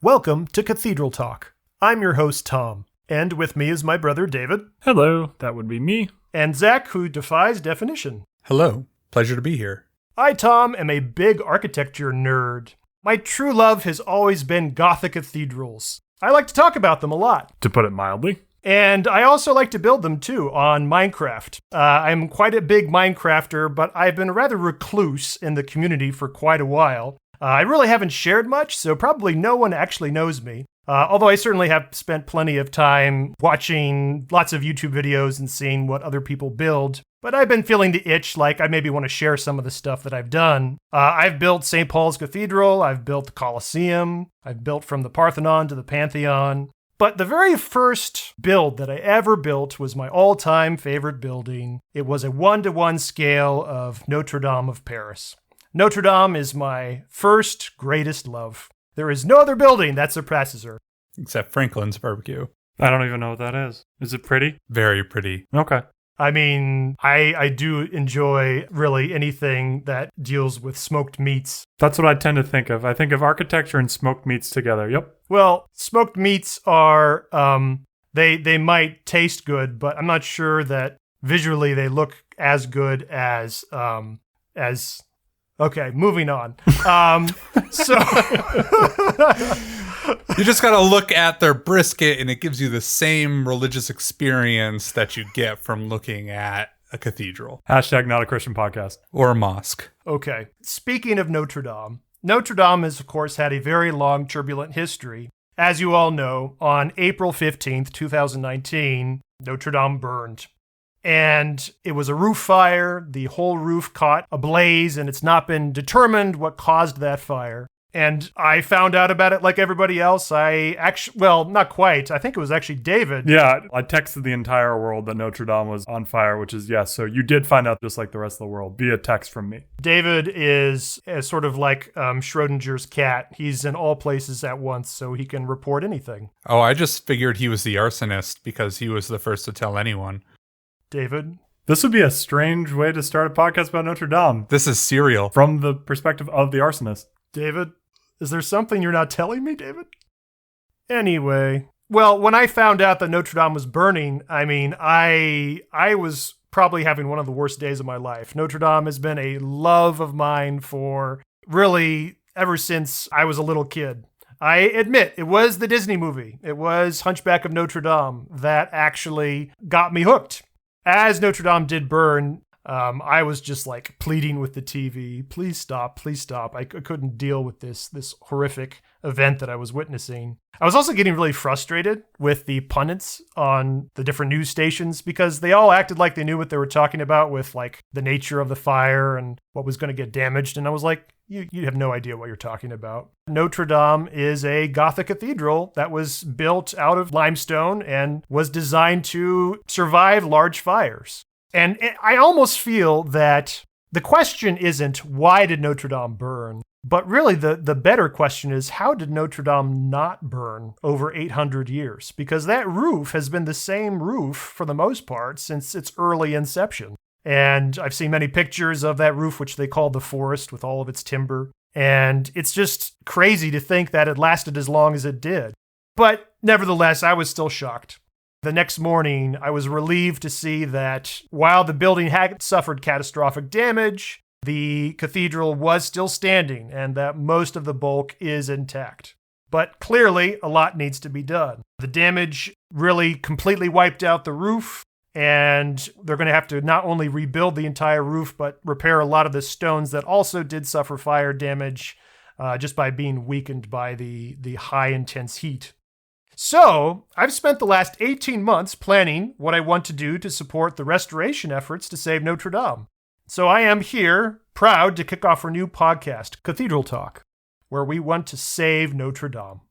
Welcome to Cathedral Talk. I'm your host, Tom, and with me is my brother, David. Hello, that would be me. And Zack, who defies definition. Hello, pleasure to be here. I, Tom, am a big architecture nerd. My true love has always been Gothic cathedrals. I like to talk about them a lot. To put it mildly. And I also like to build them, too, on Minecraft. I'm quite a big Minecrafter, but I've been a rather recluse in the community for quite a while. I really haven't shared much, so probably no one actually knows me. Although I certainly have spent plenty of time watching lots of YouTube videos and seeing what other people build. But I've been feeling the itch like I maybe want to share some of the stuff that I've done. I've built St. Paul's Cathedral, I've built the Colosseum, I've built from the Parthenon to the Pantheon. But the very first build that I ever built was my all-time favorite building. It was a 1-to-1 scale of Notre-Dame of Paris. Notre-Dame is my first greatest love. There is no other building that surpasses her. Except Franklin's barbecue. I don't even know what that is. Is it pretty? Very pretty. Okay. I mean, I do enjoy really anything that deals with smoked meats. That's what I tend to think of. I think of architecture and smoked meats together. Yep. Well, smoked meats are, they might taste good, but I'm not sure that visually they look as good as okay, moving on. So you just gotta look at their brisket and it gives you the same religious experience that you get from looking at a cathedral. Hashtag not a Christian podcast. Or a mosque. Okay, speaking of Notre-Dame, Notre-Dame has, of course, had a very long, turbulent history. As you all know, on April 15th, 2019, Notre-Dame burned. And it was a roof fire. The whole roof caught ablaze, and it's not been determined what caused that fire. And I found out about it like everybody else. Well, not quite. I think it was actually David. Yeah, I texted the entire world that Notre Dame was on fire, which is yes. So you did find out just like the rest of the world via text from me. David is sort of like Schrodinger's cat. He's in all places at once, so he can report anything. Oh, I just figured he was the arsonist because he was the first to tell anyone. David? This would be a strange way to start a podcast about Notre Dame. This is serial. From the perspective of the arsonist. David? Is there something you're not telling me, David? Anyway, well, when I found out that Notre Dame was burning, I mean, I was probably having one of the worst days of my life. Notre Dame has been a love of mine for really ever since I was a little kid. I admit, it was the Disney movie. It was Hunchback of Notre Dame that actually got me hooked. As Notre Dame did burn, I was just like pleading with the TV, please stop, please stop. I couldn't deal with this horrific event that I was witnessing. I was also getting really frustrated with the pundits on the different news stations because they all acted like they knew what they were talking about with like the nature of the fire and what was going to get damaged. And I was like, you have no idea what you're talking about. Notre Dame is a Gothic cathedral that was built out of limestone and was designed to survive large fires. And I almost feel that the question isn't why did Notre Dame burn, but really the better question is how did Notre Dame not burn over 800 years? Because that roof has been the same roof for the most part since its early inception. And I've seen many pictures of that roof, which they call the forest with all of its timber. And it's just crazy to think that it lasted as long as it did. But nevertheless, I was still shocked. The next morning, I was relieved to see that while the building had suffered catastrophic damage, the cathedral was still standing and that most of the bulk is intact. But clearly, a lot needs to be done. The damage really completely wiped out the roof, and they're going to have to not only rebuild the entire roof, but repair a lot of the stones that also did suffer fire damage just by being weakened by the high intense heat. So, I've spent the last 18 months planning what I want to do to support the restoration efforts to save Notre Dame. So I am here, proud to kick off our new podcast, Cathedral Talk, where we want to save Notre Dame.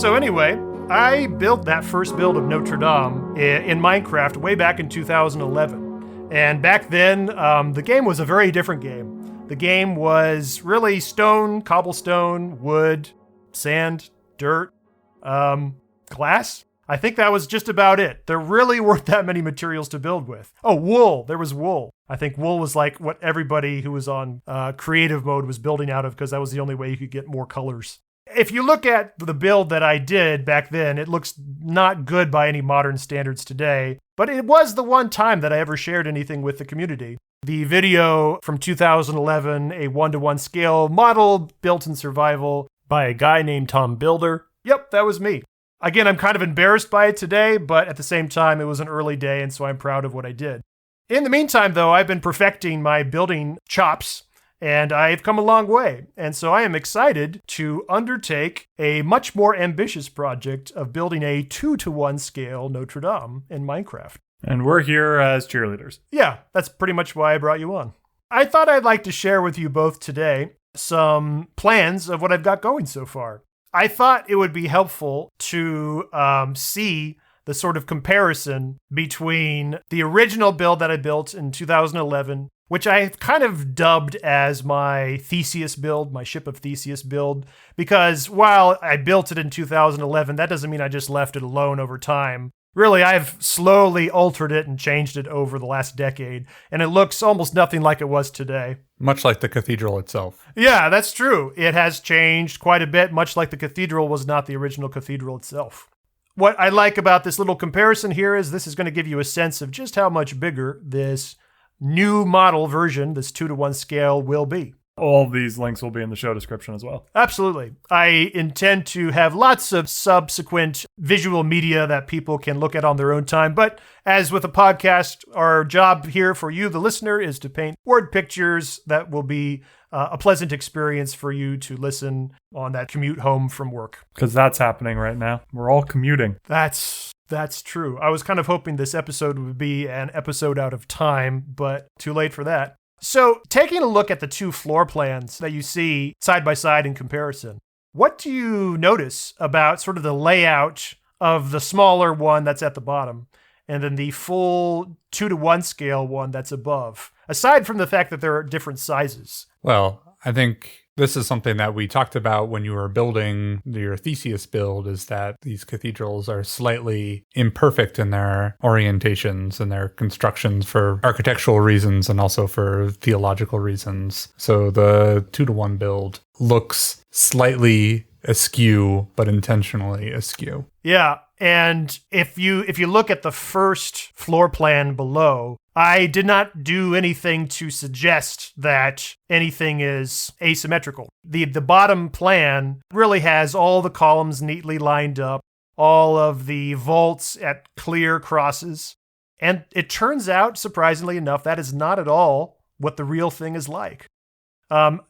So anyway, I built that first build of Notre-Dame in Minecraft way back in 2011. And back then, the game was a very different game. The game was really stone, cobblestone, wood, sand, dirt, glass. I think that was just about it. There really weren't that many materials to build with. Oh, wool. There was wool. I think wool was like what everybody who was on creative mode was building out of, because that was the only way you could get more colors. If you look at the build that I did back then, it looks not good by any modern standards today, but it was the one time that I ever shared anything with the community. The video from 2011, a 1-to-1 scale model built in survival by a guy named Tom Builder. Yep, that was me. Again, I'm kind of embarrassed by it today, but at the same time, it was an early day, and so I'm proud of what I did. In the meantime, though, I've been perfecting my building chops, and I've come a long way. And so I am excited to undertake a much more ambitious project of building a 2-to-1 scale Notre-Dame in Minecraft. And we're here as cheerleaders. Yeah, that's pretty much why I brought you on. I thought I'd like to share with you both today some plans of what I've got going so far. I thought it would be helpful to see the sort of comparison between the original build that I built in 2011, which I kind of dubbed as my Theseus build, my Ship of Theseus build, because while I built it in 2011, that doesn't mean I just left it alone over time. Really, I've slowly altered it and changed it over the last decade, and it looks almost nothing like it was today. Much like the cathedral itself. Yeah, that's true. It has changed quite a bit, much like the cathedral was not the original cathedral itself. What I like about this little comparison here is this is going to give you a sense of just how much bigger this new model version, this 2-to-1 scale, will be. All of these links will be in the show description as well. Absolutely. I intend to have lots of subsequent visual media that people can look at on their own time. But as with a podcast, our job here for you, the listener, is to paint word pictures that will be a pleasant experience for you to listen on that commute home from work. Because that's happening right now. We're all commuting. That's true. I was kind of hoping this episode would be an episode out of time, but too late for that. So, taking a look at the two floor plans that you see side by side in comparison, what do you notice about sort of the layout of the smaller one that's at the bottom and then the full 2-to-1 scale one that's above, aside from the fact that there are different sizes? Well, I think this is something that we talked about when you were building your Theseus build, is that these cathedrals are slightly imperfect in their orientations and their constructions for architectural reasons and also for theological reasons. So the 2-to-1 build looks slightly askew, but intentionally askew. Yeah, and if you look at the first floor plan below, I did not do anything to suggest that anything is asymmetrical. The bottom plan really has all the columns neatly lined up, all of the vaults at clear crosses, and it turns out, surprisingly enough, that is not at all what the real thing is like.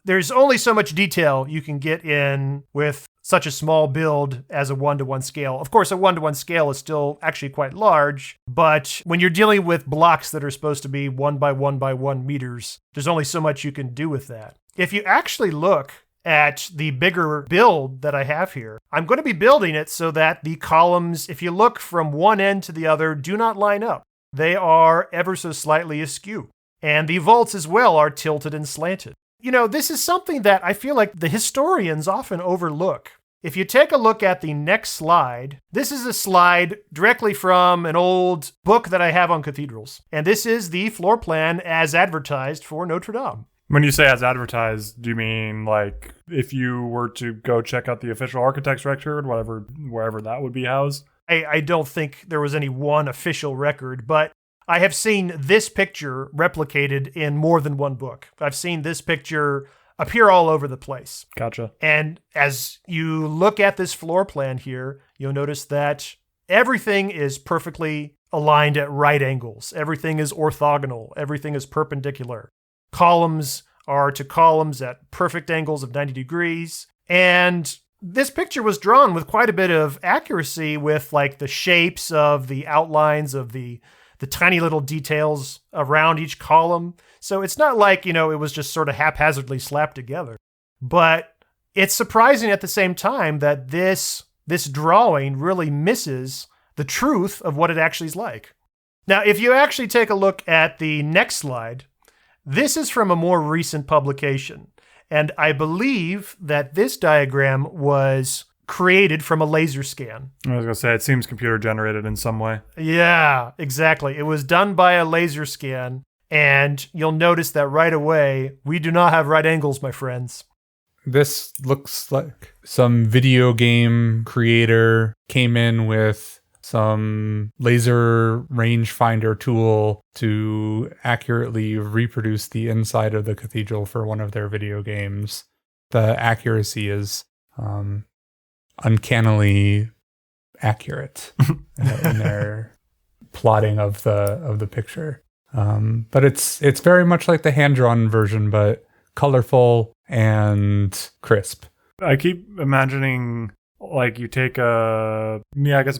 There's only so much detail you can get in with such a small build as a 1-to-1 scale. Of course, a 1-to-1 scale is still actually quite large, but when you're dealing with blocks that are supposed to be 1 by 1 by 1 meters, there's only so much you can do with that. If you actually look at the bigger build that I have here, I'm going to be building it so that the columns, if you look from one end to the other, do not line up. They are ever so slightly askew. And the vaults as well are tilted and slanted. You know, this is something that I feel like the historians often overlook. If you take a look at the next slide, this is a slide directly from an old book that I have on cathedrals. And this is the floor plan as advertised for Notre-Dame. When you say as advertised, do you mean like if you were to go check out the official architect's record, wherever that would be housed? I don't think there was any one official record, but I have seen this picture replicated in more than one book. I've seen this picture appear all over the place. Gotcha. And as you look at this floor plan here, you'll notice that everything is perfectly aligned at right angles. Everything is orthogonal. Everything is perpendicular. Columns are to columns at perfect angles of 90 degrees. And this picture was drawn with quite a bit of accuracy with like the shapes of the outlines of the tiny little details around each column. So it's not like, it was just sort of haphazardly slapped together. But it's surprising at the same time that this this drawing really misses the truth of what it actually is like. Now, if you actually take a look at the next slide, this is from a more recent publication. And I believe that this diagram was created from a laser scan. I was going to say, it seems computer generated in some way. Yeah, exactly. It was done by a laser scan. And you'll notice that right away, we do not have right angles, my friends. This looks like some video game creator came in with some laser rangefinder tool to accurately reproduce the inside of the cathedral for one of their video games. The accuracy is uncannily accurate in their plotting of the picture. But it's very much like the hand-drawn version, but colorful and crisp. I keep imagining, like, you take a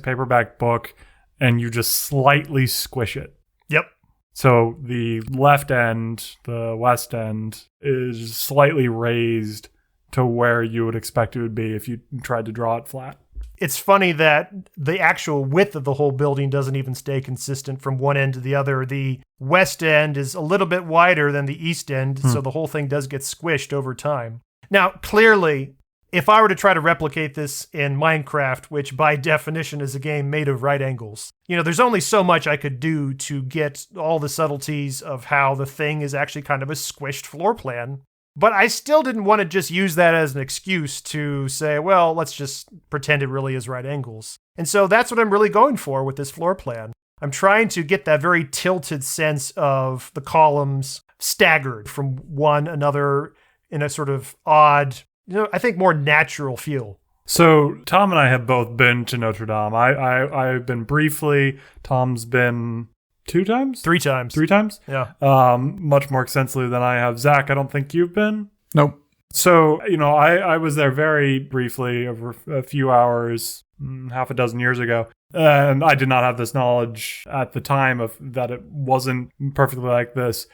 paperback book and you just slightly squish it. Yep. So the left end, the west end, is slightly raised to where you would expect it would be if you tried to draw it flat. It's funny that the actual width of the whole building doesn't even stay consistent from one end to the other. The west end is a little bit wider than the east end, so the whole thing does get squished over time. Now, clearly, if I were to try to replicate this in Minecraft, which by definition is a game made of right angles, there's only so much I could do to get all the subtleties of how the thing is actually kind of a squished floor plan. But I still didn't want to just use that as an excuse to say, well, let's just pretend it really is right angles. And so that's what I'm really going for with this floor plan. I'm trying to get that very tilted sense of the columns staggered from one another in a sort of odd, I think more natural feel. So Tom and I have both been to Notre-Dame. I've been briefly. Tom's been 2 times? 3 times. 3 times? Yeah. Much more extensively than I have. Zach, I don't think you've been? Nope. So, I was there very briefly over a few hours, half a dozen years ago. And I did not have this knowledge at the time of that it wasn't perfectly like this.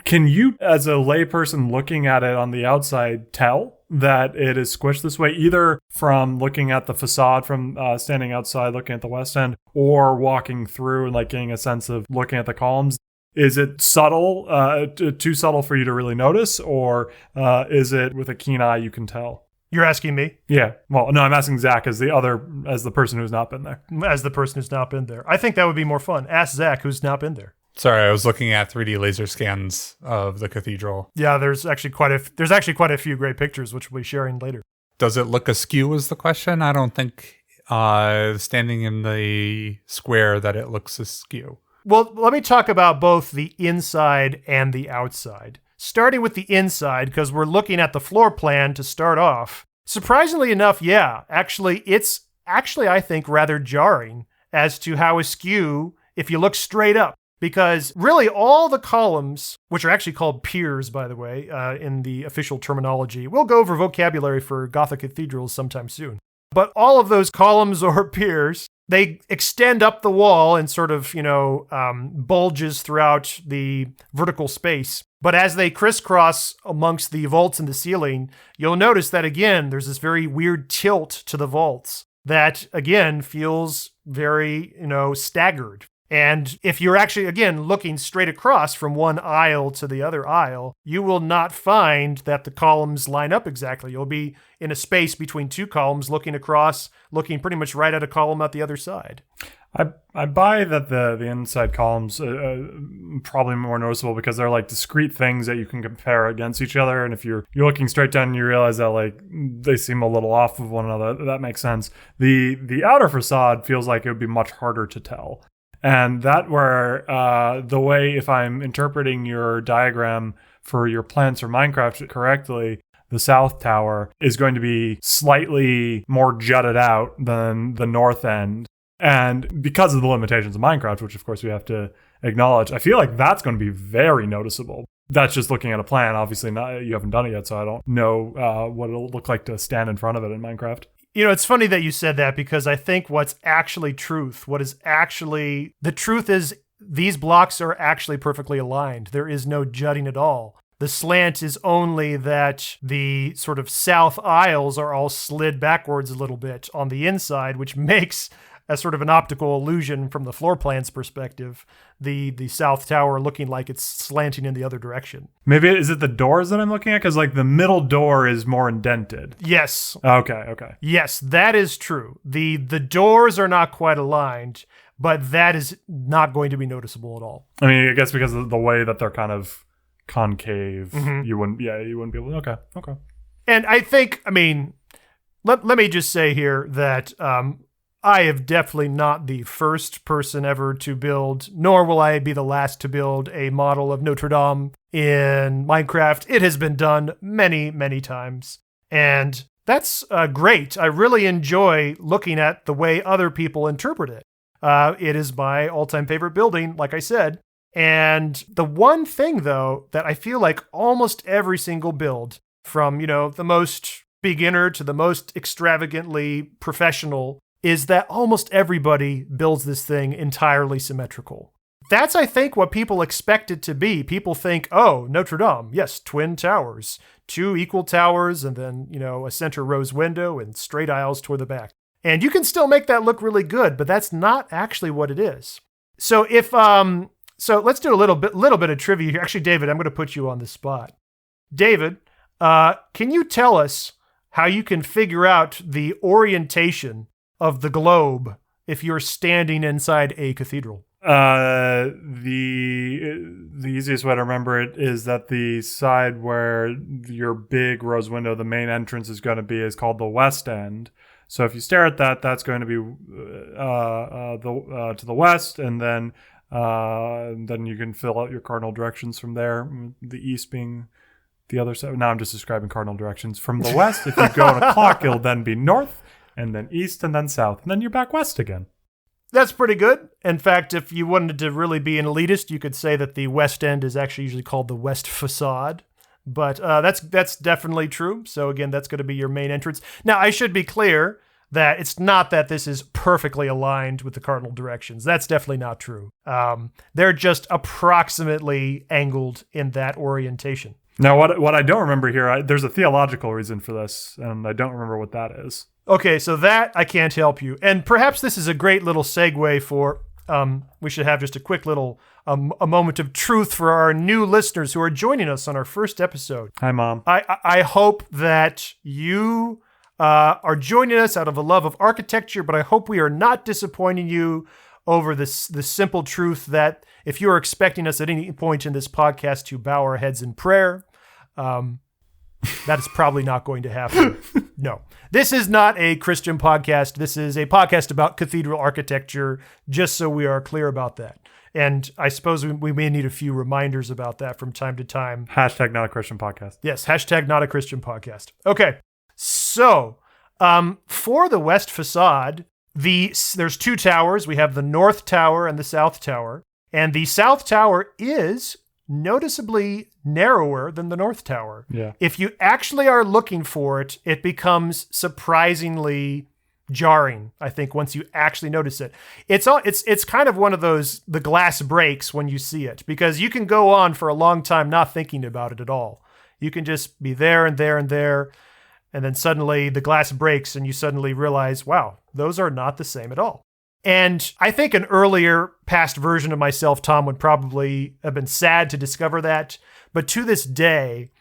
Can you, as a layperson looking at it on the outside, tell that it is squished this way, either from looking at the facade from standing outside, looking at the west end, or walking through and getting a sense of looking at the columns? Is it subtle, too subtle for you to really notice, or is it with a keen eye you can tell? You're asking me? Yeah. Well, no, I'm asking Zach as the person who's not been there. As the person who's not been there. I think that would be more fun. Ask Zach, who's not been there. Sorry, I was looking at 3D laser scans of the cathedral. Yeah, there's actually quite a few great pictures, which we'll be sharing later. Does it look askew is the question? I don't think standing in the square that it looks askew. Well, let me talk about both the inside and the outside. Starting with the inside, because we're looking at the floor plan to start off. Surprisingly enough, yeah, it's I think, rather jarring as to how askew if you look straight up. Because really all the columns, which are actually called piers, by the way, in the official terminology, we'll go over vocabulary for Gothic cathedrals sometime soon. But all of those columns or piers, they extend up the wall and sort of, bulges throughout the vertical space. But as they crisscross amongst the vaults in the ceiling, you'll notice that, again, there's this very weird tilt to the vaults that, again, feels very, staggered. And if you're actually, again, looking straight across from one aisle to the other aisle, you will not find that the columns line up exactly. You'll be in a space between 2 columns looking across, looking pretty much right at a column at the other side. I buy that the inside columns probably more noticeable because they're discrete things that you can compare against each other. And if you're looking straight down and you realize that they seem a little off of one another, that makes sense. The outer facade feels like it would be much harder to tell. And that where the way, if I'm interpreting your diagram for your plans for Minecraft correctly, the south tower is going to be slightly more jutted out than the north end. And because of the limitations of Minecraft, which of course we have to acknowledge, I feel like that's going to be very noticeable. That's just looking at a plan. Obviously, you haven't done it yet, so I don't know what it'll look like to stand in front of it in Minecraft. It's funny that you said that because I think what's actually the truth is these blocks are actually perfectly aligned. There is no jutting at all. The slant is only that the sort of south aisles are all slid backwards a little bit on the inside, which makes a sort of an optical illusion from the floor plan's perspective, the south tower looking like it's slanting in the other direction. Maybe, is it the doors that I'm looking at? Because like the middle door is more indented. Yes. Okay. Yes, that is true. The doors are not quite aligned, but that is not going to be noticeable at all. I mean, I guess because of the way that they're kind of concave, you wouldn't be able to. Okay. And I think, I mean, let me just say here that I have definitely not the first person ever to build, nor will I be the last to build a model of Notre Dame in Minecraft. It has been done many, many times. And that's great. I really enjoy looking at the way other people interpret it. It is my all-time favorite building, like I said. And the one thing, though, that I feel like almost every single build, from, the most beginner to the most extravagantly professional, is that almost everybody builds this thing entirely symmetrical. That's, I think, what people expect it to be. People think, oh, Notre Dame, yes, twin towers, 2 equal towers, and then, a center rose window and straight aisles toward the back. And you can still make that look really good, but that's not actually what it is. So so let's do a little bit of trivia here. Actually, David, I'm going to put you on the spot. David, can you tell us how you can figure out the orientation of the globe if you're standing inside a cathedral? The easiest way to remember it is that the side where your big rose window, the main entrance, is going to be, is called the west end. So if you stare at that, that's going to be to the west, and then you can fill out your cardinal directions from there. The east being the other side. Now I'm just describing cardinal directions. From the west, if you go on a clock, it'll then be north, and then east, and then south, and then you're back west again. That's pretty good. In fact, if you wanted to really be an elitist, you could say that the west end is actually usually called the west facade. But that's definitely true. So again, that's going to be your main entrance. Now, I should be clear that it's not that this is perfectly aligned with the cardinal directions. That's definitely not true. They're just approximately angled in that orientation. Now, what I don't remember here, there's a theological reason for this, and I don't remember what that is. Okay, so that I can't help you. And perhaps this is a great little segue for, we should have just a quick little, a moment of truth for our new listeners who are joining us on our first episode. Hi, Mom. I hope that you are joining us out of a love of architecture, but I hope we are not disappointing you over this simple truth that if you are expecting us at any point in this podcast to bow our heads in prayer, that is probably not going to happen. No. This is not a Christian podcast. This is a podcast about cathedral architecture, just so we are clear about that. And I suppose we may need a few reminders about that from time to time. Hashtag not a Christian podcast. Yes, hashtag not a Christian podcast. Okay, so for the west facade, there's 2 towers. We have the north tower and the south tower. And the south tower is noticeably narrower than the north tower. Yeah. If you actually are looking for it, it becomes surprisingly jarring, I think, once you actually notice it. It's kind of one of those, the glass breaks when you see it, because you can go on for a long time not thinking about it at all. You can just be there and there and there, and then suddenly the glass breaks and you suddenly realize, wow, those are not the same at all. And I think an earlier past version of myself, Tom, would probably have been sad to discover that. But to this day,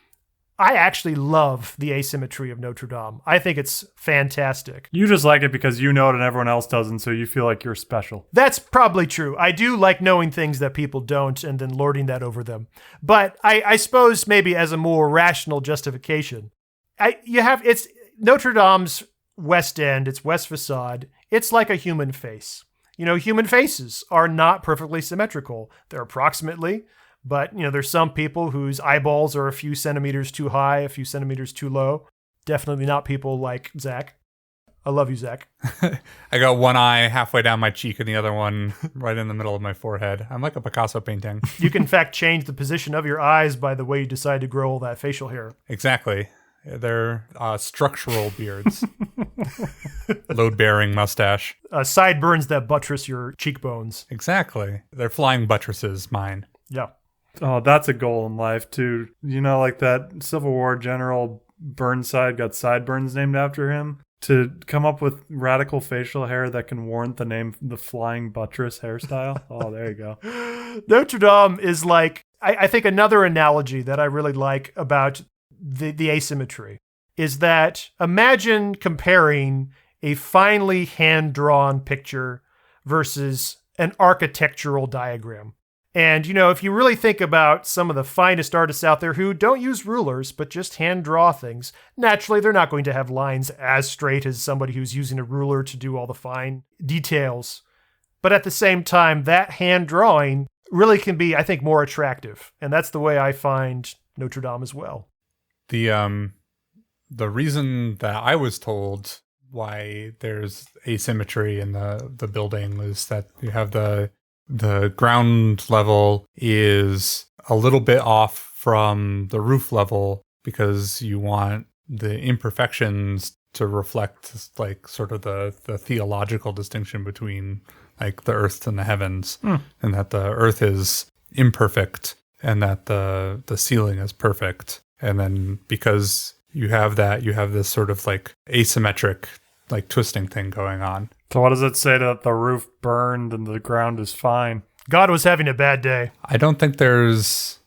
I actually love the asymmetry of Notre Dame. I think it's fantastic. You just like it because you know it and everyone else doesn't, so you feel like you're special. That's probably true. I do like knowing things that people don't and then lording that over them. But I suppose maybe as a more rational justification, it's Notre Dame's west end, its west facade. It's like a human face. Human faces are not perfectly symmetrical. They're approximately, but there's some people whose eyeballs are a few centimeters too high, a few centimeters too low. Definitely not people like Zack. I love you, Zack. I got one eye halfway down my cheek and the other one right in the middle of my forehead. I'm like a Picasso painting. You can in fact change the position of your eyes by the way you decide to grow all that facial hair. Exactly. They're structural beards. Load-bearing mustache. Sideburns that buttress your cheekbones. Exactly. They're flying buttresses, mine. Yeah. Oh, that's a goal in life, too. You know, like that Civil War General Burnside got sideburns named after him. To come up with radical facial hair that can warrant the name the Flying Buttress hairstyle. Oh, there you go. Notre Dame is like, I think another analogy that I really like about the asymmetry is that imagine comparing a finely hand-drawn picture versus an architectural diagram. And, you know, if you really think about some of the finest artists out there who don't use rulers, but just hand draw things, naturally, they're not going to have lines as straight as somebody who's using a ruler to do all the fine details. But at the same time, that hand drawing really can be, I think, more attractive. And that's the way I find Notre Dame as well. The reason that I was told why there's asymmetry in the building is that you have the ground level is a little bit off from the roof level because you want the imperfections to reflect like sort of the theological distinction between like the earth and the heavens, and that the earth is imperfect and that the ceiling is perfect. And then because you have that, you have this sort of like asymmetric like twisting thing going on. So what does it say that the roof burned and the ground is fine? God was having a bad day. I don't think there's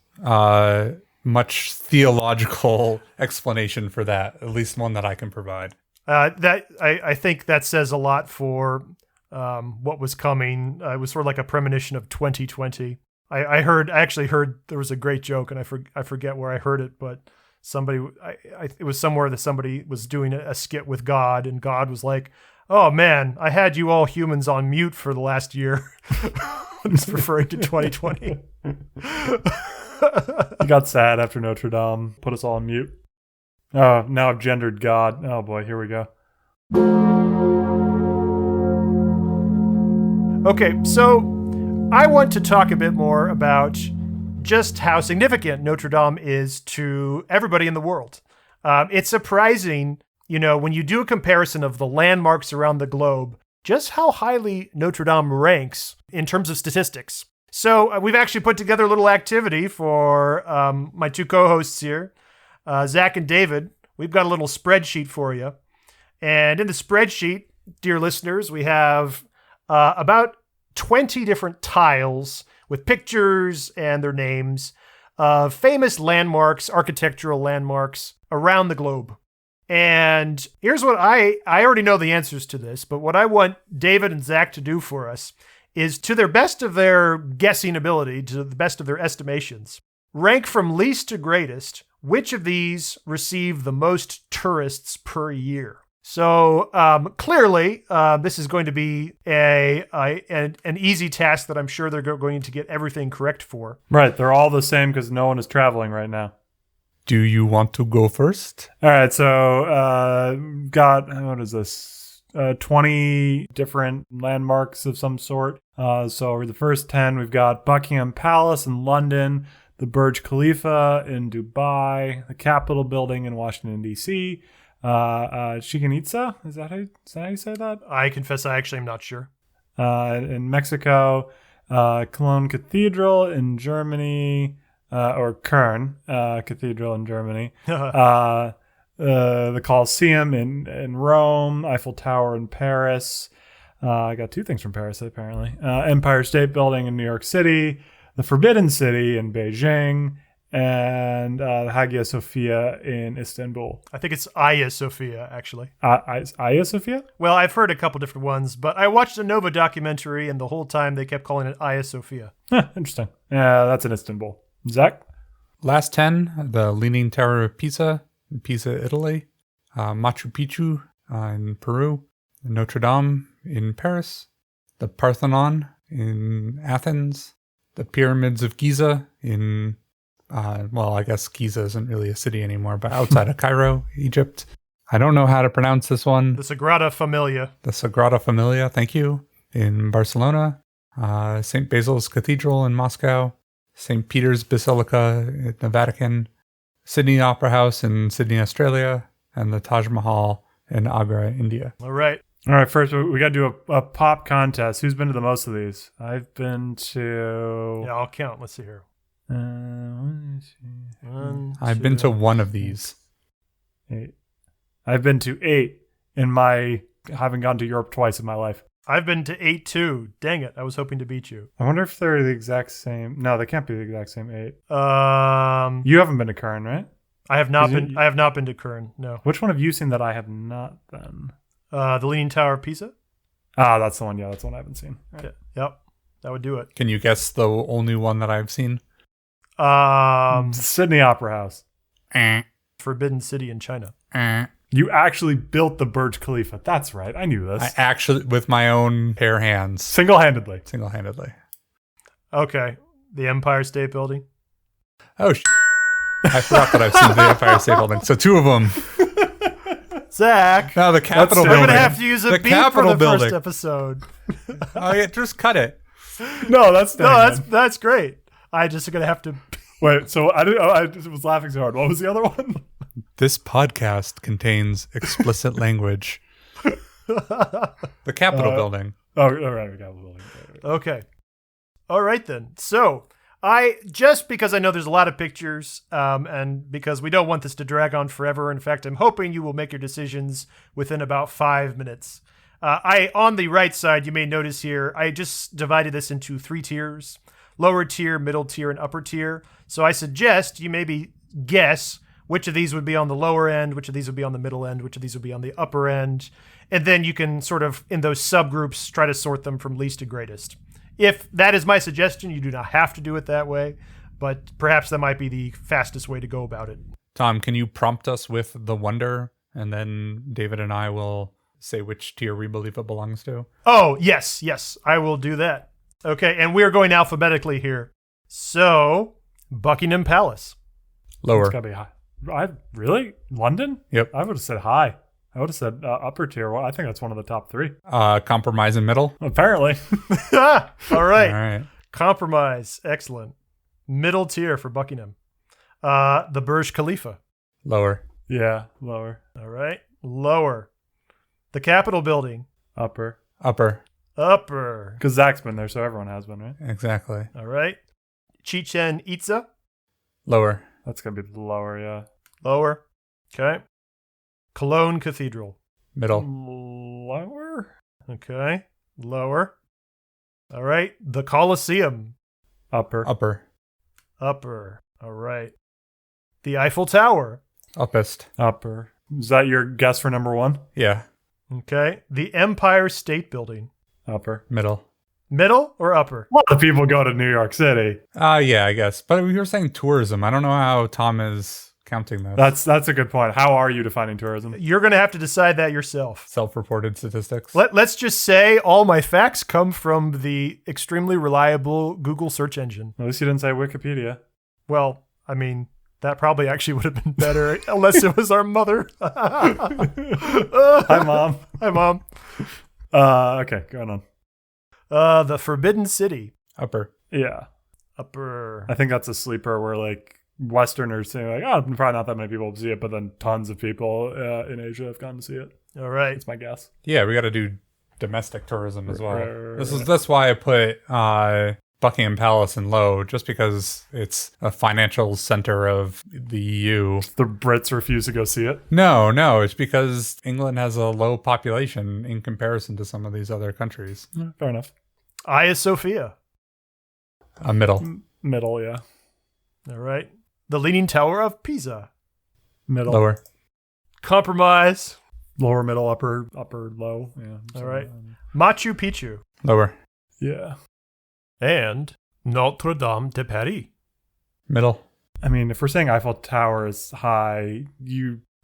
much theological explanation for that, at least one that I can provide. I think that says a lot for what was coming. It was sort of like a premonition of 2020. I actually heard there was a great joke, and I forget where I heard it, but somebody, it was somewhere that somebody was doing a skit with God, and God was like, "Oh man, I had you all humans on mute for the last year." It's referring to 2020. He got sad after Notre Dame, put us all on mute. Oh, now I've gendered God. Oh boy, here we go. Okay, so I want to talk a bit more about just how significant Notre Dame is to everybody in the world. It's surprising, you know, when you do a comparison of the landmarks around the globe, just how highly Notre Dame ranks in terms of statistics. So we've actually put together a little activity for my two co-hosts here, Zach and David. We've got a little spreadsheet for you. And in the spreadsheet, dear listeners, we have about 20 different tiles with pictures and their names of famous landmarks, architectural landmarks around the globe. And here's what I already know the answers to this, but what I want David and Zack to do for us is, to their best of their guessing ability, to the best of their estimations, rank from least to greatest, which of these receive the most tourists per year. So clearly, this is going to be an easy task that I'm sure they're going to get everything correct for. Right, they're all the same because no one is traveling right now. Do you want to go first? All right, so got, what is this? 20 different landmarks of some sort. So over the first 10, we've got Buckingham Palace in London, the Burj Khalifa in Dubai, the Capitol Building in Washington, D.C., Chichen Itza, is that how you say that? I confess I actually am not sure. In Mexico, Cologne Cathedral in Germany, or Köln Cathedral in Germany, the Colosseum in Rome, Eiffel Tower in Paris. I got two things from Paris, apparently. Empire State Building in New York City, the Forbidden City in Beijing, and the Hagia Sophia in Istanbul. I think it's Hagia Sophia, actually. Hagia Sophia? Well, I've heard a couple different ones, but I watched a Nova documentary, and the whole time they kept calling it Hagia Sophia. Interesting. Yeah, that's in Istanbul. Zach? Last 10, the Leaning Tower of Pisa in Pisa, Italy, Machu Picchu in Peru, Notre Dame in Paris, the Parthenon in Athens, the Pyramids of Giza in, well, I guess Giza isn't really a city anymore, but outside of Cairo, Egypt. I don't know how to pronounce this one. The Sagrada Familia. The Sagrada Familia, thank you, in Barcelona, St. Basil's Cathedral in Moscow, St. Peter's Basilica in the Vatican, Sydney Opera House in Sydney, Australia, and the Taj Mahal in Agra, India. All right. First, we got to do a pop contest. Who's been to the most of these? I've been to... Yeah, I'll count. Let's see here. I've been to one of these. 8. I've been to 8 in my having gone to Europe twice in my life. I've been to 8 too. Dang it. I was hoping to beat you. I wonder if they're the exact same. No, they can't be the exact same 8. Um, You haven't been to Kern, right? I have not been. I have not been to Kern. No. Which one have you seen that I have not been? The Leaning Tower of Pisa. Ah, that's the one. Yeah, that's the one I haven't seen. Right. Yeah, yep, that would do it. Can you guess the only one that I've seen? Sydney Opera House. Forbidden City in China. You actually built the Burj Khalifa. That's right. I knew this. I actually, with my own bare hands, Single-handedly. single-handedly. Okay, the Empire State Building. Oh, I forgot that I've seen the Empire State Building. So 2 of them. Zach, No, the Capitol we're Building. gonna have to use a The beat for Capitol the Building. first episode. Oh yeah, just cut it. No, that's That's great. I just gonna have to. Wait, so I was laughing so hard. What was the other one? This podcast contains explicit language. The Capitol Building. Oh, all right. We got a little. Okay. All right then. So just because I know there's a lot of pictures, and because we don't want this to drag on forever. In fact, I'm hoping you will make your decisions within about 5 minutes. On the right side, you may notice here, I just divided this into 3 tiers: lower tier, middle tier, and upper tier. So I suggest you maybe guess which of these would be on the lower end, which of these would be on the middle end, which of these would be on the upper end. And then you can sort of, in those subgroups, try to sort them from least to greatest. If that is my suggestion, you do not have to do it that way, but perhaps that might be the fastest way to go about it. Tom, can you prompt us with the wonder, and then David and I will say which tier we believe it belongs to? Oh, yes, I will do that. Okay, and we're going alphabetically here. So, Buckingham Palace. Lower. It's gotta be high. Really? London? Yep. I would have said high. I would have said upper tier. Well, I think that's one of the top 3. Compromise in middle. Apparently. All right. All right. Compromise. Excellent. Middle tier for Buckingham. The Burj Khalifa. Lower. Yeah, lower. All right. Lower. The Capitol Building. Upper. Upper. Upper. Because Zach's been there, so everyone has been, right? Exactly. All right. Chichen Itza. Lower. That's going to be lower, yeah. Lower. Okay. Cologne Cathedral. Middle. Lower? Okay. Lower. All right. The Colosseum. Upper. Upper. Upper. All right. The Eiffel Tower. Uppest. Upper. Is that your guess for number 1? Yeah. Okay. The Empire State Building. Upper. Middle. Middle or upper? A lot of people go to New York City. Yeah, I guess. But we were saying tourism. I don't know how Tom is counting this. That's a good point. How are you defining tourism? You're going to have to decide that yourself. Self-reported statistics. Let's just say all my facts come from the extremely reliable Google search engine. At least you didn't say Wikipedia. Well, I mean, that probably actually would have been better unless it was our mother. Hi, Mom. Hi, Mom. Okay, going on. The Forbidden City. Upper. Yeah. Upper. I think that's a sleeper where, like, Westerners say, like, oh, probably not that many people see it, but then tons of people in Asia have gone to see it. All right. That's my guess. Yeah, we got to do domestic tourism as well. Right. That's why I put Buckingham Palace in low, just because it's a financial center of the EU. The Brits refuse to go see it. No, it's because England has a low population in comparison to some of these other countries. Yeah, fair enough. Hagia Sophia. A middle. Middle, yeah. All right. The Leaning Tower of Pisa. Middle. Lower. Compromise. Lower, middle, upper, low. Yeah. All right. Machu Picchu. Lower. Yeah. And Notre-Dame de Paris. Middle. I mean, if we're saying Eiffel Tower is high,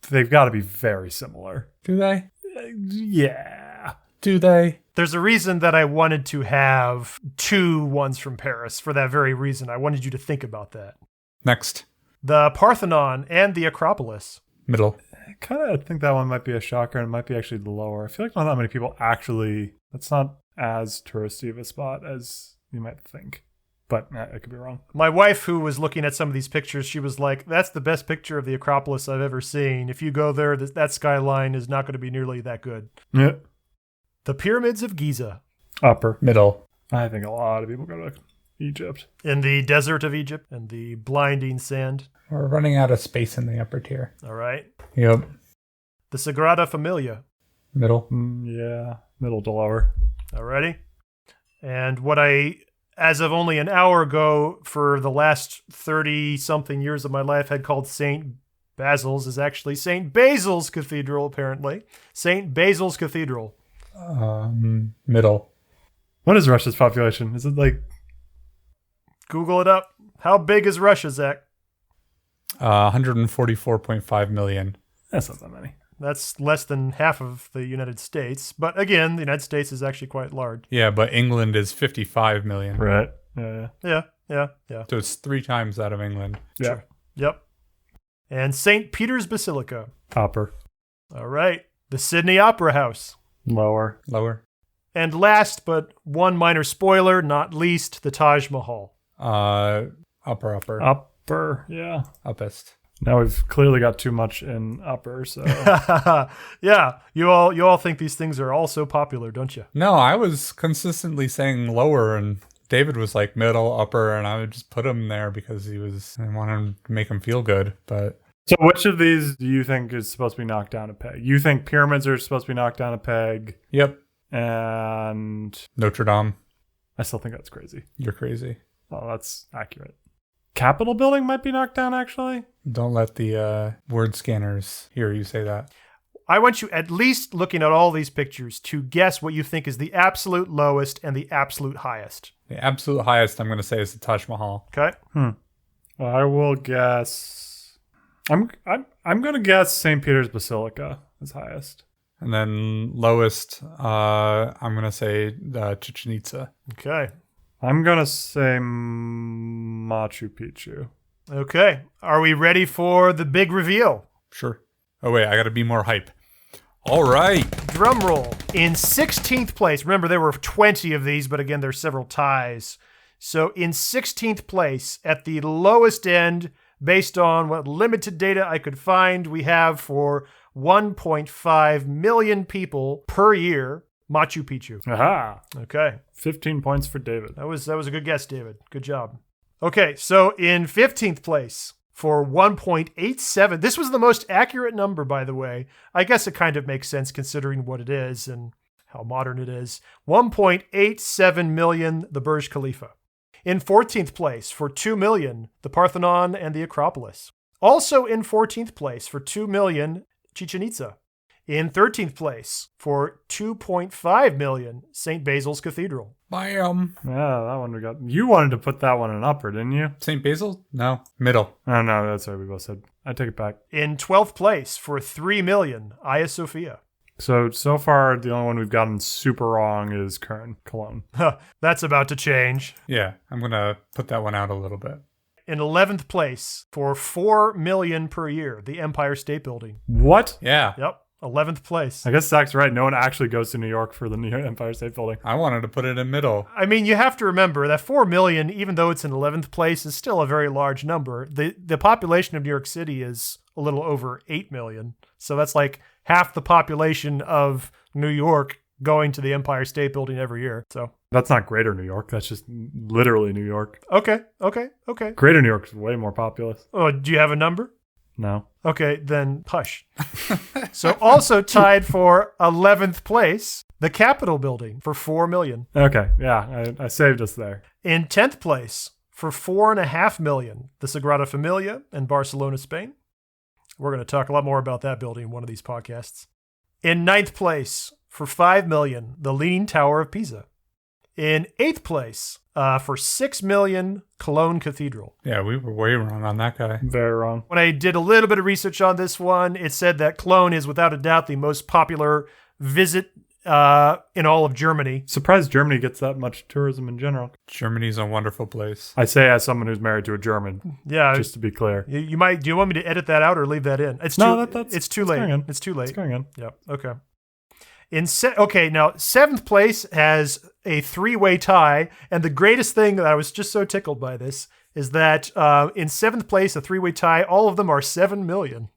they've got to be very similar. Do they? Yeah. Do they? There's a reason that I wanted to have 2 ones from Paris for that very reason. I wanted you to think about that. Next. The Parthenon and the Acropolis. Middle. I kind of think that one might be a shocker and it might be actually lower. I feel like not that many people actually, that's not as touristy of a spot as you might think. But I could be wrong. My wife, who was looking at some of these pictures, she was like, that's the best picture of the Acropolis I've ever seen. If you go there, that skyline is not going to be nearly that good. Yeah. The Pyramids of Giza. Upper. Middle. I think a lot of people go to Egypt. In the desert of Egypt and the blinding sand. We're running out of space in the upper tier. All right. Yep. The Sagrada Familia. Middle. Yeah, middle to lower. Alrighty. And what I, as of only an hour ago, for the last 30-something years of my life, had called St. Basil's is actually St. Basil's Cathedral, apparently. St. Basil's Cathedral. Middle. What is Russia's population? Is it like... Google it up. How big is Russia, Zach? 144.5 million. That's not that many. That's less than half of the United States. But again, the United States is actually quite large. Yeah, but England is 55 million. Right. Yeah. Yeah. So it's 3 times that of England. Yeah. Sure. Yep. And St. Peter's Basilica. Upper. All right. The Sydney Opera House. Lower. Lower. And last, but one minor spoiler, not least, the Taj Mahal. Upper. Upper. Yeah. Uppest. Now we've clearly got too much in upper, so... Yeah. You all think these things are all so popular, don't you? No, I was consistently saying lower, and David was like middle, upper, and I would just put him there because I wanted to make him feel good. But So which of these do you think is supposed to be knocked down a peg? You think pyramids are supposed to be knocked down a peg, yep, and Notre-Dame. I still think that's crazy. You're crazy. Oh, that's accurate. Capitol building might be knocked down, actually. Don't let the word scanners hear you say that. I want you, at least looking at all these pictures, to guess what you think is the absolute lowest and the absolute highest. The absolute highest I'm going to say is the Taj Mahal. Okay? Well, I will guess... I'm going to guess St. Peter's Basilica is highest. And then lowest, I'm going to say Chichen Itza. Okay. I'm going to say Machu Picchu. Okay. Are we ready for the big reveal? Sure. Oh, wait, I got to be more hype. All right. Drum roll. In 16th place, remember there were 20 of these, but again, there's several ties. So in 16th place, at the lowest end, based on what limited data I could find, we have for 1.5 million people per year, Machu Picchu. Aha! Okay. 15 points for David. That was a good guess, David. Good job. Okay, so in 15th place, for 1.87, this was the most accurate number, by the way. I guess it kind of makes sense considering what it is and how modern it is. 1.87 million, the Burj Khalifa. In 14th place, for 2 million, the Parthenon and the Acropolis. Also in 14th place, for 2 million, Chichen Itza. In 13th place, for 2.5 million, St. Basil's Cathedral. Bam. Yeah, that one we got. You wanted to put that one in upper, didn't you? St. Basil? No. Middle. Oh, no, that's what we both said. I take it back. In 12th place, for 3 million, Hagia Sophia. So far, the only one we've gotten super wrong is Cologne. That's about to change. Yeah, I'm going to put that one out a little bit. In 11th place, for 4 million per year, the Empire State Building. What? Yeah. Yep, 11th place. I guess Zach's right. No one actually goes to New York for the New Empire State Building. I wanted to put it in middle. I mean, you have to remember that 4 million, even though it's in 11th place, is still a very large number. The population of New York City is a little over 8 million. So that's like half the population of New York going to the Empire State Building every year. So That's not Greater New York. That's just literally New York. Okay. Greater New York is way more populous. Oh, do you have a number? No. Okay, then hush. So also tied for 11th place, the Capitol Building for 4 million. Okay, yeah, I saved us there. In 10th place, for 4.5 million, the Sagrada Familia in Barcelona, Spain. We're going to talk a lot more about that building in one of these podcasts. In 9th place, for 5 million, the Leaning Tower of Pisa. In 8th place, for 6 million, Cologne Cathedral. Yeah, we were way wrong on that guy. Very wrong. When I did a little bit of research on this one, it said that Cologne is without a doubt the most popular visit in all of Germany. Surprised Germany gets that much tourism in general. Germany's a wonderful place. I say as someone who's married to a German, Yeah, just to be clear. you might. Do you want me to edit that out or leave that in? It's No, too. that's it's too late. going in. It's too late. It's going in. Yep. Okay. Okay, now 7th place has a 3-way tie, and the greatest thing that I was just so tickled by this is that in 7th place, a 3-way tie, all of them are 7 million.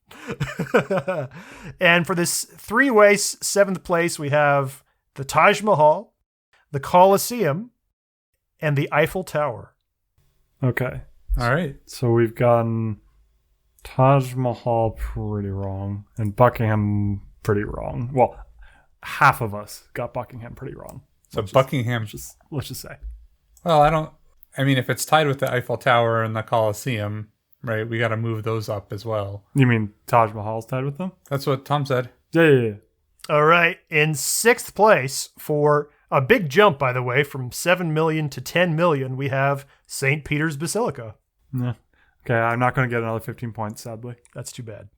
And for this 3-way 7th place, we have the Taj Mahal, the Colosseum, and the Eiffel Tower. Okay. All right. So we've gotten Taj Mahal pretty wrong and Buckingham pretty wrong. Well, half of us got Buckingham pretty wrong. So Buckingham. Let's just say. Well, I mean, if it's tied with the Eiffel Tower and the Colosseum, right, we got to move those up as well. You mean Taj Mahal's tied with them? That's what Tom said. Yeah. All right. In 6th place, for a big jump, by the way, from 7 million to 10 million, we have St. Peter's Basilica. Yeah. Okay, I'm not going to get another 15 points, sadly. That's too bad.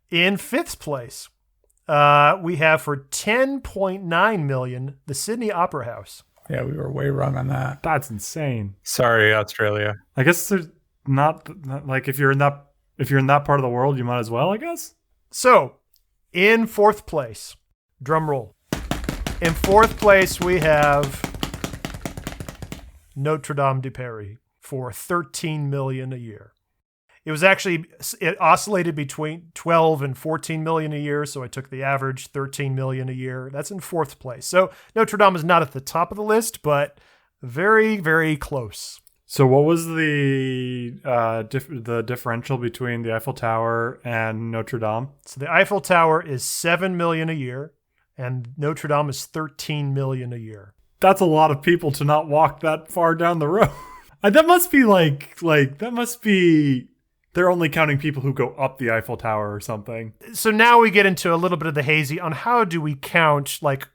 In 5th place, we have for 10.9 million, the Sydney Opera House. Yeah, we were way wrong on that. That's insane. Sorry, Australia. I guess there's not like if you're in that part of the world, you might as well, I guess. So, in 4th place, drum roll. In 4th place, we have Notre-Dame de Paris for 13 million a year. It oscillated between 12 and 14 million a year, so I took the average, 13 million a year. That's in 4th place. So Notre Dame is not at the top of the list, but very, very close. So what was the differential between the Eiffel Tower and Notre Dame? So the Eiffel Tower is 7 million a year, and Notre Dame is 13 million a year. That's a lot of people to not walk that far down the road. That must be they're only counting people who go up the Eiffel Tower or something. So now we get into a little bit of the hazy on how do we count, like,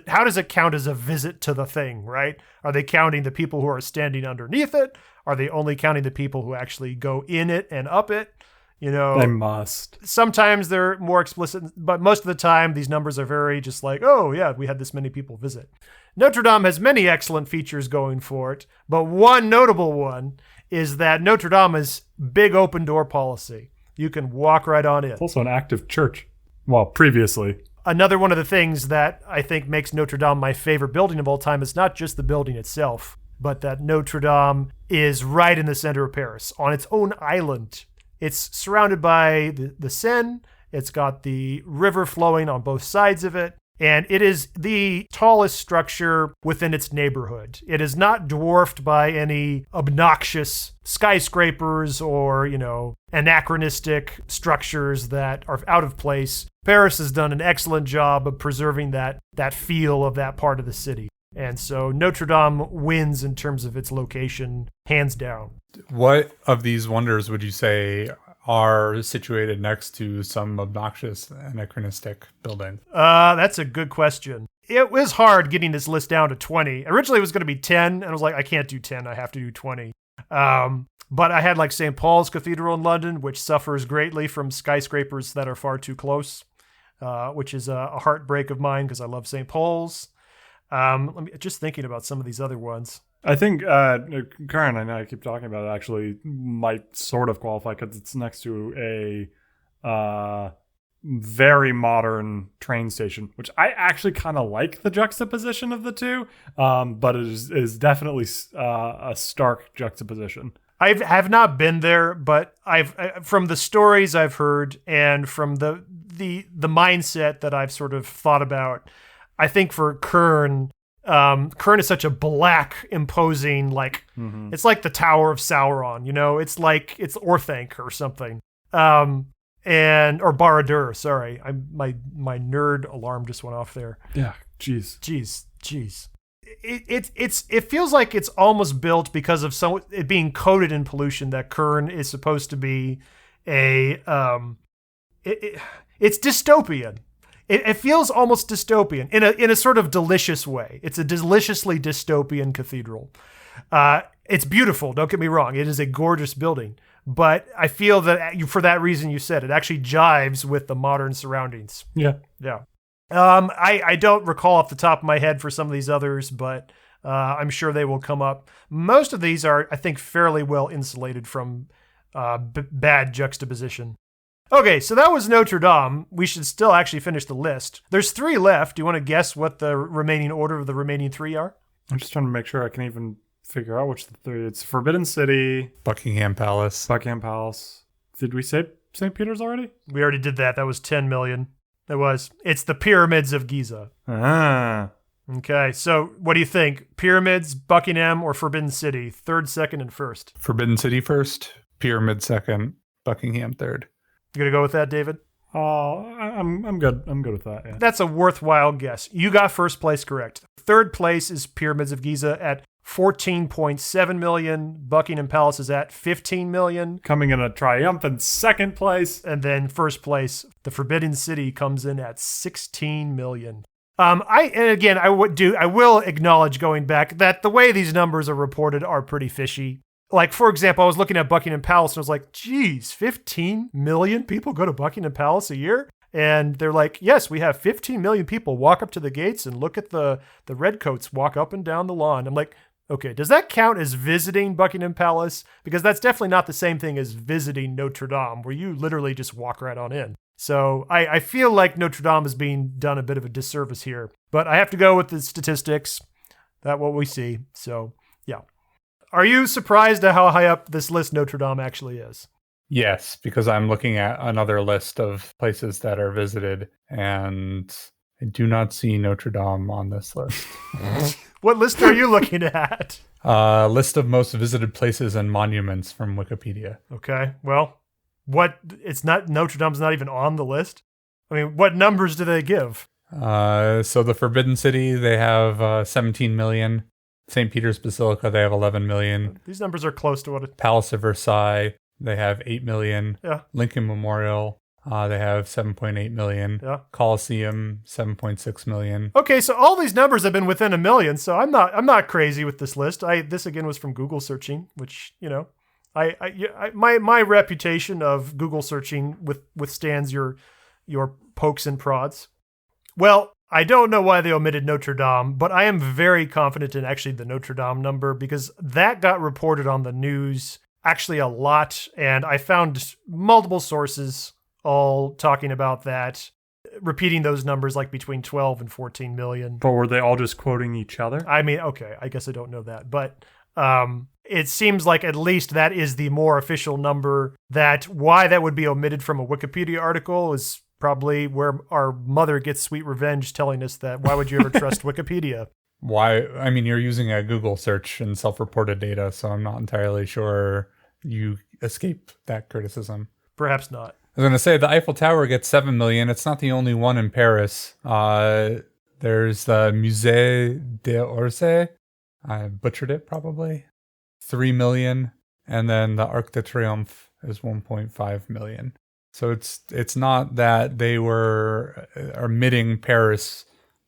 how does it count as a visit to the thing, right? Are they counting the people who are standing underneath it? Are they only counting the people who actually go in it and up it? You know, they must. Sometimes they're more explicit, but most of the time these numbers are very just like, oh yeah, we had this many people visit. Notre Dame has many excellent features going for it, but one notable one is that Notre Dame is big open door policy. You can walk right on in. It's also an active church. Well, previously. Another one of the things that I think makes Notre Dame my favorite building of all time is not just the building itself, but that Notre Dame is right in the center of Paris on its own island. It's surrounded by the Seine. It's got the river flowing on both sides of it. And it is the tallest structure within its neighborhood. It is not dwarfed by any obnoxious skyscrapers or, anachronistic structures that are out of place. Paris has done an excellent job of preserving that feel of that part of the city. And so Notre Dame wins in terms of its location, hands down. What of these wonders would you say are situated next to some obnoxious anachronistic building? That's a good question. It was hard getting this list down to 20. Originally it was going to be 10, and I was like, I can't do 10. I have to do 20. But I had like St. Paul's Cathedral in London, which suffers greatly from skyscrapers that are far too close, which is a heartbreak of mine because I love St. Paul's. Just thinking about some of these other ones. I think Karen, I know I keep talking about it, actually might sort of qualify because it's next to a very modern train station, which I actually kind of like the juxtaposition of the two, but it is definitely a stark juxtaposition. I have not been there, but from the stories I've heard and from the mindset that I've sort of thought about, I think for Kern is such a black, imposing, It's like the Tower of Sauron, It's like it's Orthanc or something, or Barad-dûr. Sorry, my nerd alarm just went off there. Yeah, jeez. It feels like it's almost built because of it being coated in pollution. That Kern is supposed to be it's dystopian. It feels almost dystopian in a sort of delicious way. It's a deliciously dystopian cathedral. It's beautiful, don't get me wrong. It is a gorgeous building. But I feel that for that reason you said, it actually jives with the modern surroundings. Yeah. I don't recall off the top of my head for some of these others, but I'm sure they will come up. Most of these are, I think, fairly well insulated from bad juxtaposition. Okay, so that was Notre Dame. We should still actually finish the list. There's 3 left. Do you want to guess what the remaining order of the remaining 3 are? I'm just trying to make sure I can even figure out which the 3. It's Forbidden City. Buckingham Palace. Did we say St. Peter's already? We already did that. That was 10 million. It was. It's the pyramids of Giza. Ah. Okay, so what do you think? Pyramids, Buckingham, or Forbidden City? Third, second, and first. Forbidden City first, Pyramid second, Buckingham third. You gonna go with that, David? Oh, I'm good. I'm good with that. Yeah. That's a worthwhile guess. You got first place correct. Third place is Pyramids of Giza at 14.7 million. Buckingham Palace is at 15 million. Coming in a triumphant second place. And then first place, the Forbidden City comes in at 16 million. I will acknowledge going back that the way these numbers are reported are pretty fishy. Like, for example, I was looking at Buckingham Palace and I was like, geez, 15 million people go to Buckingham Palace a year? And they're like, yes, we have 15 million people walk up to the gates and look at the redcoats walk up and down the lawn. I'm like, okay, does that count as visiting Buckingham Palace? Because that's definitely not the same thing as visiting Notre-Dame, where you literally just walk right on in. So I feel like Notre-Dame is being done a bit of a disservice here. But I have to go with the statistics. That's what we see. So, yeah. Are you surprised at how high up this list Notre-Dame actually is? Yes, because I'm looking at another list of places that are visited, and I do not see Notre-Dame on this list. What list are you looking at? List of most visited places and monuments from Wikipedia. Okay, well, Notre-Dame's not even on the list? I mean, what numbers do they give? So the Forbidden City, they have 17 million. St. Peter's Basilica, they have 11 million. These numbers are close to what it... Palace of Versailles, they have 8 million. Yeah. Lincoln Memorial, they have 7.8 million. Yeah. Colosseum, 7.6 million. Okay, so all these numbers have been within a million, so I'm not crazy with this list. This again was from Google searching, which, you know, my reputation of Google searching withstands your pokes and prods. Well, I don't know why they omitted Notre Dame, but I am very confident in actually the Notre Dame number because that got reported on the news actually a lot, and I found multiple sources all talking about that, repeating those numbers like between 12 and 14 million. But were they all just quoting each other? I mean, okay, I guess I don't know that, but it seems like at least that is the more official number. That why that would be omitted from a Wikipedia article is probably where our mother gets sweet revenge telling us that why would you ever trust Wikipedia? Why? I mean, you're using a Google search and self-reported data, so I'm not entirely sure you escape that criticism. Perhaps not. I was going to say the Eiffel Tower gets 7 million. It's not the only one in Paris. There's the Musée d'Orsay. I butchered it probably. 3 million. And then the Arc de Triomphe is 1.5 million. So it's not that they were omitting Paris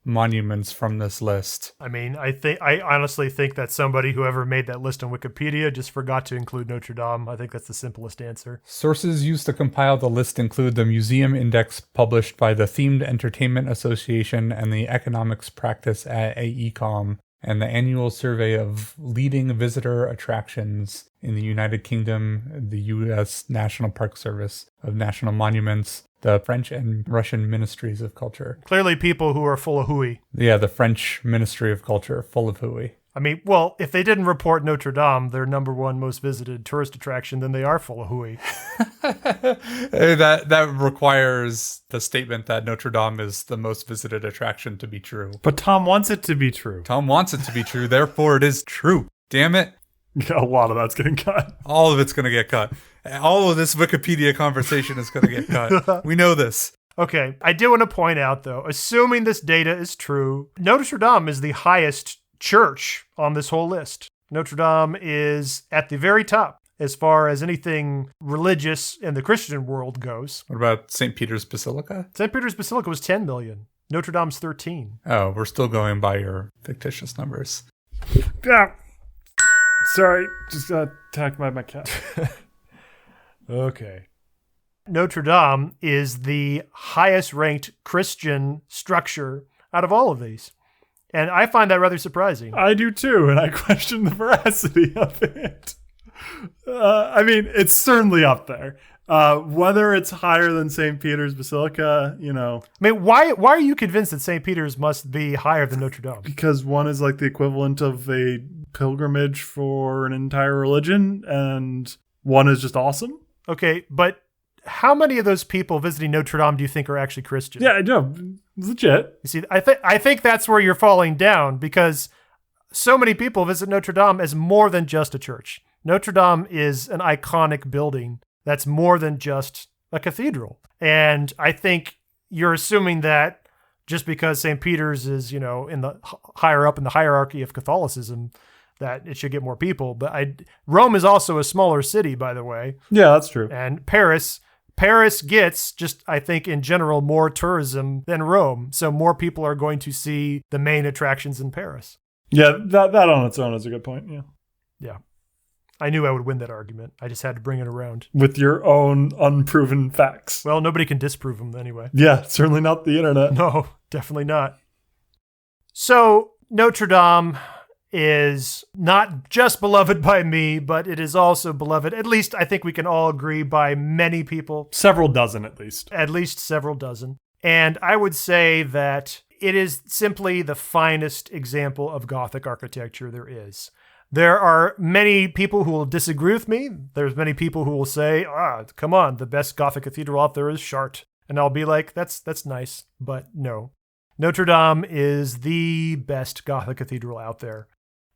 monuments from this list. I mean, I honestly think that whoever made that list on Wikipedia just forgot to include Notre Dame. I think that's the simplest answer. Sources used to compile the list include the Museum Index published by the Themed Entertainment Association and the Economics Practice at AECOM, and the annual survey of leading visitor attractions in the United Kingdom, the U.S. National Park Service of National Monuments, the French and Russian Ministries of Culture. Clearly people who are full of hooey. Yeah, the French Ministry of Culture, full of hooey. I mean, well, if they didn't report Notre Dame, their number one most visited tourist attraction, then they are full of hooey. That requires the statement that Notre Dame is the most visited attraction to be true. But Tom wants it to be true. Tom wants it to be true, therefore it is true. Damn it. A lot of that's getting cut. All of it's going to get cut. All of this Wikipedia conversation is going to get cut. We know this. Okay, I do want to point out, though, assuming this data is true, Notre Dame is the highest church on this whole list. Notre Dame is at the very top as far as anything religious in the Christian world goes. What about St. Peter's Basilica? St. Peter's Basilica was 10 million. Notre Dame's 13. Oh, we're still going by your fictitious numbers. Yeah. Sorry, just got attacked by my cat. Okay. Notre Dame is the highest ranked Christian structure out of all of these. And I find that rather surprising. I do too, and I question the veracity of it. I mean, it's certainly up there. Whether it's higher than St. Peter's Basilica, you know. I mean, why are you convinced that St. Peter's must be higher than Notre Dame? Because one is like the equivalent of a pilgrimage for an entire religion, and one is just awesome. Okay, but how many of those people visiting Notre Dame do you think are actually Christian? Yeah, no, legit. You see, I think that's where you're falling down, because so many people visit Notre Dame as more than just a church. Notre Dame is an iconic building that's more than just a cathedral. And I think you're assuming that just because St. Peter's is, in the higher up in the hierarchy of Catholicism, that it should get more people. But Rome is also a smaller city, by the way. Yeah, that's true. And Paris gets, just I think in general, more tourism than Rome. So more people are going to see the main attractions in Paris. Yeah, that on its own is a good point. Yeah. Yeah. I knew I would win that argument. I just had to bring it around. With your own unproven facts. Well, nobody can disprove them anyway. Yeah, certainly not the internet. No, definitely not. So Notre Dame is not just beloved by me, but it is also beloved, at least I think we can all agree, by many people. Several dozen at least. At least several dozen. And I would say that it is simply the finest example of Gothic architecture there is. There are many people who will disagree with me. There's many people who will say, come on, the best Gothic cathedral out there is Chartres. And I'll be like, that's nice, but no. Notre Dame is the best Gothic cathedral out there.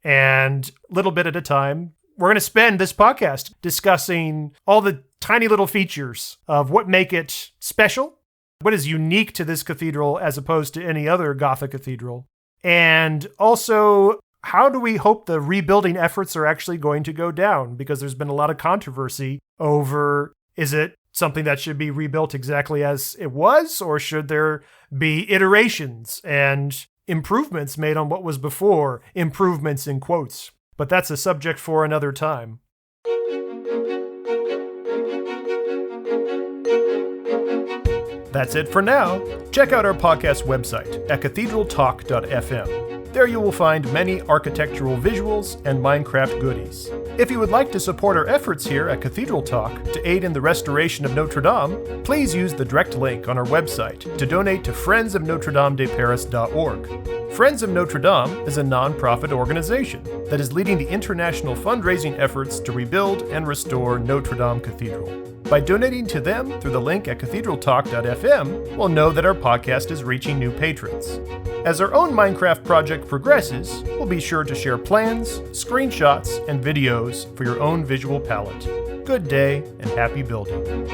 And little bit at a time, we're going to spend this podcast discussing all the tiny little features of what make it special, what is unique to this cathedral as opposed to any other Gothic cathedral, and also how do we hope the rebuilding efforts are actually going to go down? Because there's been a lot of controversy over, is it something that should be rebuilt exactly as it was, or should there be iterations and improvements made on what was before, improvements in quotes? But that's a subject for another time. That's it for now. Check out our podcast website at cathedraltalk.fm. There you will find many architectural visuals and Minecraft goodies. If you would like to support our efforts here at Cathedral Talk to aid in the restoration of Notre Dame, please use the direct link on our website to donate to friendsofnotredamedeparis.org. Friends of Notre Dame is a non-profit organization that is leading the international fundraising efforts to rebuild and restore Notre Dame Cathedral. By donating to them through the link at cathedraltalk.fm, we'll know that our podcast is reaching new patrons. As our own Minecraft project progresses, we'll be sure to share plans, screenshots, and videos for your own visual palette. Good day and happy building.